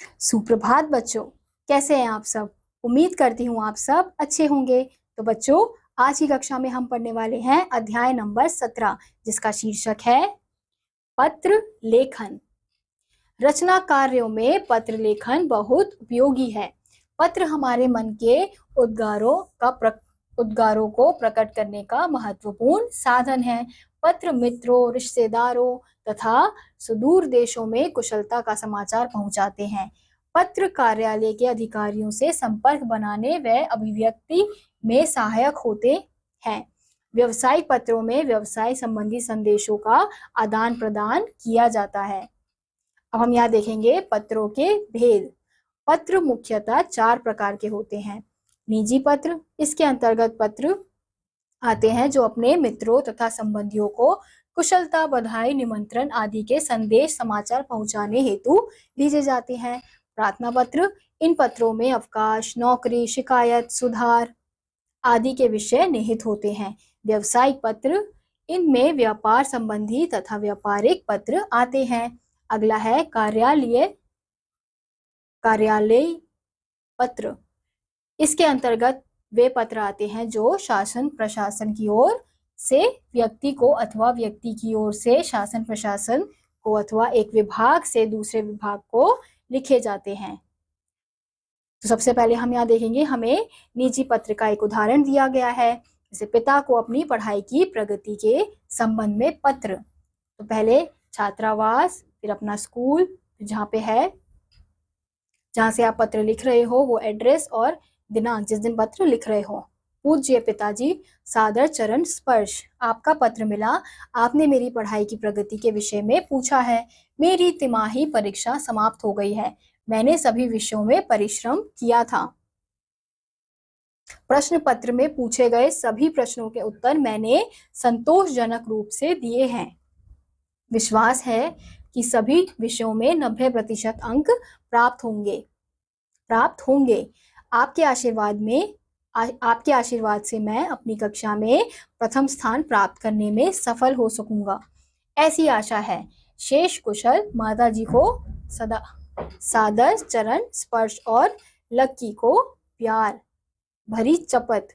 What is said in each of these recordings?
सुप्रभात बच्चों, कैसे हैं आप सब। उम्मीद करती हूँ आप सब अच्छे होंगे। तो बच्चों, आज की कक्षा में हम पढ़ने वाले हैं अध्याय नंबर 17, जिसका शीर्षक है पत्र लेखन। रचना कार्यों में पत्र लेखन बहुत उपयोगी है। पत्र हमारे मन के उद्गारों को प्रकट करने का महत्वपूर्ण साधन है। पत्र मित्रों, रिश्तेदारों तथा सुदूर देशों में कुशलता का समाचार पहुंचाते हैं। पत्र कार्यालय के अधिकारियों से संपर्क बनाने व अभिव्यक्ति में सहायक होते हैं। व्यवसायिक पत्रों में व्यवसाय संबंधी संदेशों का आदान प्रदान किया जाता है। अब हम यहाँ देखेंगे पत्रों के भेद। पत्र मुख्यतः 4 प्रकार के होते हैं। निजी पत्र, इसके अंतर्गत पत्र आते हैं जो अपने मित्रों तथा संबंधियों को कुशलता, बधाई, निमंत्रण आदि के संदेश समाचार पहुंचाने हेतु भेजे जाते हैं। प्रार्थना पत्र, इन पत्रों में अवकाश, नौकरी, शिकायत, सुधार आदि के विषय निहित होते हैं। व्यावसायिक पत्र, इनमें व्यापार संबंधी तथा व्यापारिक पत्र आते हैं। अगला है कार्यालय पत्र। इसके अंतर्गत वे पत्र आते हैं जो शासन प्रशासन की ओर से व्यक्ति को अथवा व्यक्ति की ओर से शासन प्रशासन को अथवा एक विभाग से दूसरे विभाग को लिखे जाते हैं। तो सबसे पहले हम यहाँ देखेंगे, हमें निजी पत्र का एक उदाहरण दिया गया है। जैसे पिता को अपनी पढ़ाई की प्रगति के संबंध में पत्र। तो पहले छात्रावास, फिर अपना स्कूल, जहाँ पे है, जहाँ से आप पत्र लिख रहे हो वो एड्रेस और दिनांक जिस दिन पत्र लिख रहे हो। पूज्य पिताजी, सादर चरण स्पर्श। आपका पत्र मिला। आपने मेरी पढ़ाई की प्रगति के विषय में पूछा है। मेरी तिमाही परीक्षा समाप्त हो गई है। मैंने सभी विषयों में परिश्रम किया था। प्रश्न पत्र में पूछे गए सभी प्रश्नों के उत्तर मैंने संतोषजनक रूप से दिए हैं। विश्वास है कि सभी विषयों में 90% अंक प्राप्त होंगे। आपके आशीर्वाद से मैं अपनी कक्षा में प्रथम स्थान प्राप्त करने में सफल हो सकूंगा, ऐसी आशा है। शेष कुशल। माताजी को सदा सादर चरण स्पर्श और लक्की को प्यार भरी चपत।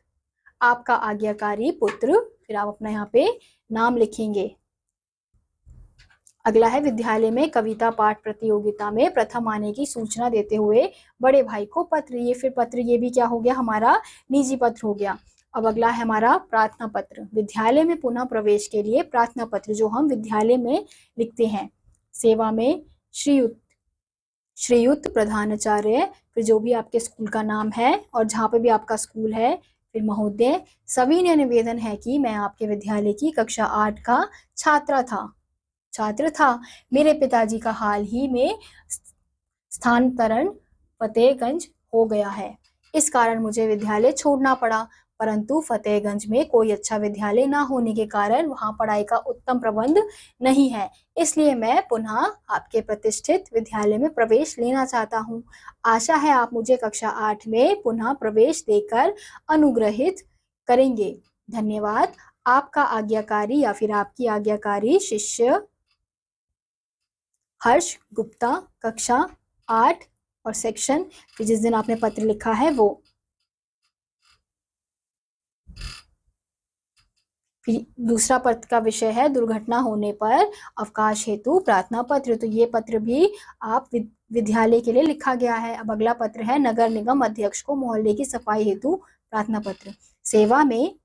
आपका आज्ञाकारी पुत्र। फिर आप अपना यहाँ पे नाम लिखेंगे। अगला है विद्यालय में कविता पाठ प्रतियोगिता में प्रथम आने की सूचना देते हुए बड़े भाई को पत्र। ये फिर पत्र, ये भी क्या हो गया, हमारा निजी पत्र हो गया। अब अगला है हमारा प्रार्थना पत्र। विद्यालय में पुनः प्रवेश के लिए प्रार्थना पत्र जो हम विद्यालय में लिखते हैं। सेवा में श्रीयुत प्रधानाचार्य, फिर जो भी आपके स्कूल का नाम है और जहाँ पे भी आपका स्कूल है, फिर महोदय, सविनय निवेदन है कि मैं आपके विद्यालय की कक्षा 8 का छात्र था। मेरे पिताजी का हाल ही में स्थानांतरण फतेहगंज हो गया है। इस कारण मुझे विद्यालय छोड़ना पड़ा, परंतु फतेहगंज में कोई अच्छा विद्यालय ना होने के कारण वहां पढ़ाई का उत्तम प्रबंध नहीं है। इसलिए मैं पुनः आपके प्रतिष्ठित विद्यालय में प्रवेश लेना चाहता हूँ। आशा है आप मुझे कक्षा 8 में पुनः प्रवेश देकर अनुग्रहित करेंगे। धन्यवाद। आपका आज्ञाकारी या फिर आपकी आज्ञाकारी शिष्य हर्ष गुप्ता, कक्षा 8 और सेक्शन, जिस दिन आपने पत्र लिखा है वो। फिर दूसरा पत्र का विषय है दुर्घटना होने पर अवकाश हेतु प्रार्थना पत्र। तो ये पत्र भी आप विद्यालय के लिए लिखा गया है। अब अगला पत्र है नगर निगम अध्यक्ष को मोहल्ले की सफाई हेतु प्रार्थना पत्र। सेवा में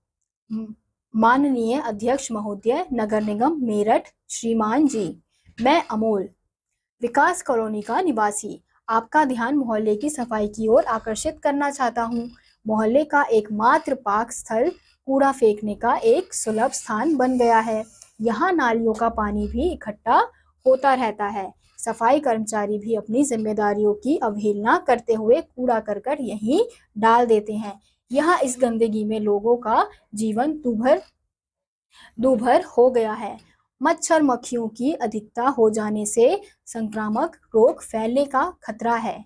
माननीय अध्यक्ष महोदय, नगर निगम मेरठ, श्रीमान जी, मैं अमोल, विकास कॉलोनी का निवासी, आपका ध्यान मोहल्ले की सफाई की ओर आकर्षित करना चाहता हूँ। मोहल्ले का एकमात्र पाक स्थल कूड़ा फेंकने का एक सुलभ स्थान बन गया है। यहाँ नालियों का पानी भी इकट्ठा होता रहता है। सफाई कर्मचारी भी अपनी जिम्मेदारियों की अवहेलना करते हुए कूड़ा करकट यहीं डाल देते हैं। यहाँ इस गंदगी में लोगों का जीवन दूभर हो गया है। मच्छर मक्खियों की अधिकता हो जाने से संक्रामक रोग फैलने का खतरा है।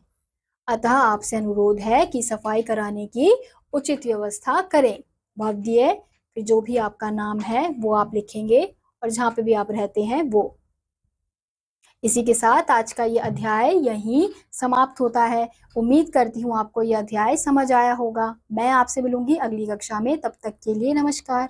अतः आपसे अनुरोध है कि सफाई कराने की उचित व्यवस्था करें। भव्य, फिर जो भी आपका नाम है वो आप लिखेंगे और जहाँ पे भी आप रहते हैं वो। इसी के साथ आज का ये अध्याय यहीं समाप्त होता है। उम्मीद करती हूँ आपको ये अध्याय समझ आया होगा। मैं आपसे मिलूंगी अगली कक्षा में, तब तक के लिए नमस्कार।